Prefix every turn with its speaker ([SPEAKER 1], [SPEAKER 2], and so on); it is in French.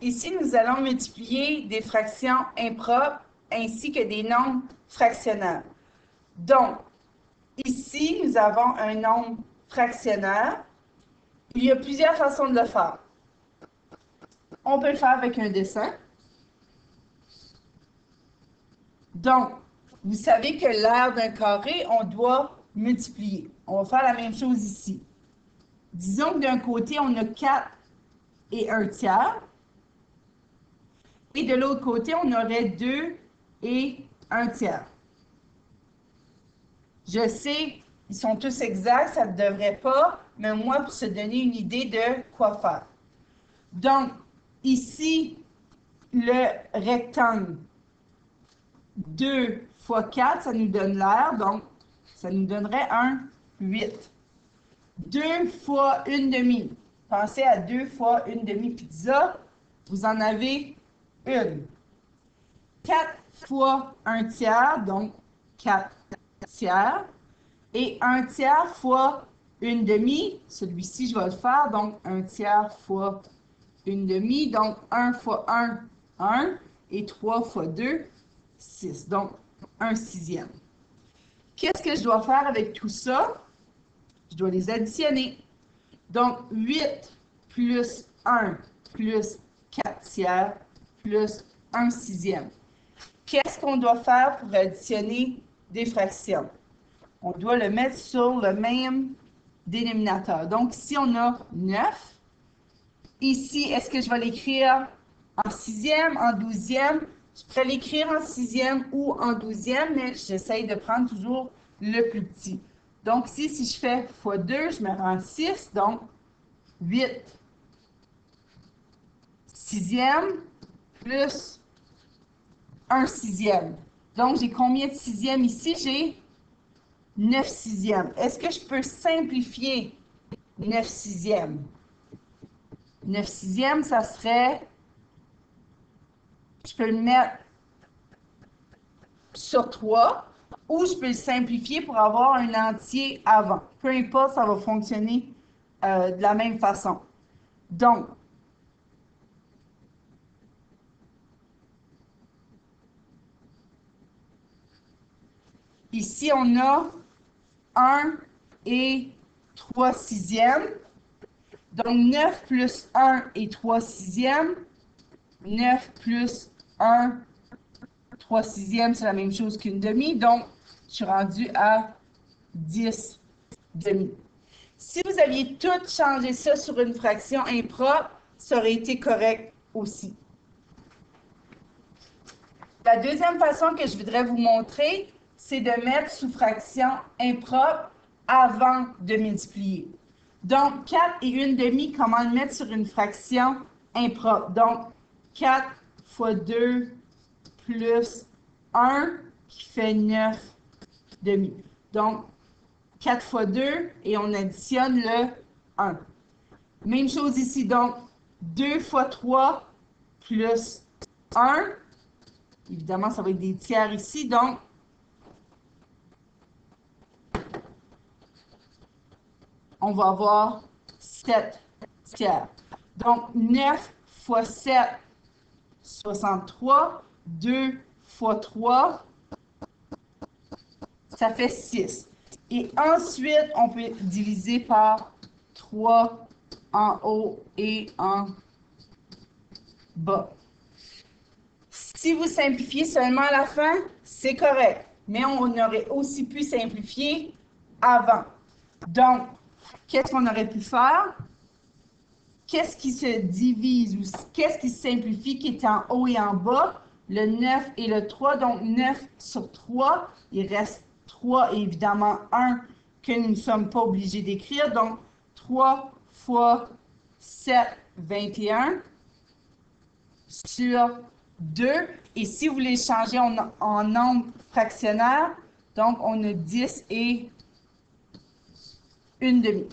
[SPEAKER 1] ici, nous allons multiplier des fractions impropres ainsi que des nombres fractionnaires. Donc, ici, nous avons un nombre fractionnaire. Il y a plusieurs façons de le faire. On peut le faire avec un dessin. Donc, vous savez que l'aire d'un carré, on doit multiplier. On va faire la même chose ici. Disons que d'un côté, on a 4 et 1 tiers. Et de l'autre côté, on aurait 2 et 1 tiers. Je sais, ils sont tous exacts, ça ne devrait pas, mais moi, pour se donner une idée de quoi faire. Donc, ici, le rectangle 2 fois 4, ça nous donne l'aire, donc ça nous donnerait un 8. 2 fois 1 demi. Pensez à 2 fois 1 demi-pizza. Vous en avez une. 4 fois 1 tiers, donc 4 tiers. Et 1 tiers fois 1 demi, celui-ci, je vais le faire, donc 1 tiers fois 1 demi, donc 1 fois 1, 1, et 3 fois 2, 6, donc 1 sixième. Qu'est-ce que je dois faire avec tout ça? Je dois les additionner. Donc, 8 plus 1 plus 4 tiers plus 1 sixième. Qu'est-ce qu'on doit faire pour additionner des fractions? On doit le mettre sur le même dénominateur. Donc, ici, on a 9. Ici, est-ce que je vais l'écrire en sixième, en douzième? Je pourrais l'écrire en sixième ou en douzième, mais j'essaye de prendre toujours le plus petit. Donc, ici, si je fais x 2, je me rends 6, donc 8 sixième plus 1 sixième. Donc, j'ai combien de sixièmes ici? J'ai 9 sixièmes. Est-ce que je peux simplifier 9 sixièmes? 9 sixièmes, ça serait... Je peux le mettre sur 3 ou je peux le simplifier pour avoir un entier avant. Peu importe, ça va fonctionner de la même façon. Donc, ici, on a 1 et 3 sixièmes. Donc, 9 plus 1 et 3 sixièmes. 9 plus 1, 3 sixièmes, c'est la même chose qu'une demi. Donc, je suis rendue à 10 demi. Si vous aviez tout changé ça sur une fraction impropre, ça aurait été correct aussi. La deuxième façon que je voudrais vous montrer, c'est de mettre sous fraction impropre avant de multiplier. Donc, 4 et 1 demi, comment le mettre sur une fraction impropre? Donc, 4 fois 2 plus 1 qui fait 9 demi. Donc, 4 fois 2 et on additionne le 1. Même chose ici, donc 2 fois 3 plus 1. Évidemment, ça va être des tiers ici, donc on va avoir 7 tiers. Donc 9 fois 7, 63. 2 fois 3, ça fait 6. Et ensuite, on peut diviser par 3 en haut et en bas. Si vous simplifiez seulement à la fin, c'est correct. Mais on aurait aussi pu simplifier avant. Donc, qu'est-ce qu'on aurait pu faire? Qu'est-ce qui se divise ou qu'est-ce qui se simplifie qui est en haut et en bas? Le 9 et le 3. Donc, 9 sur 3. Il reste 3 et évidemment 1 que nous ne sommes pas obligés d'écrire. Donc, 3 fois 7, 21 sur 2. Et si vous voulez changer en nombre fractionnaire, donc on a 10 et 1 demi.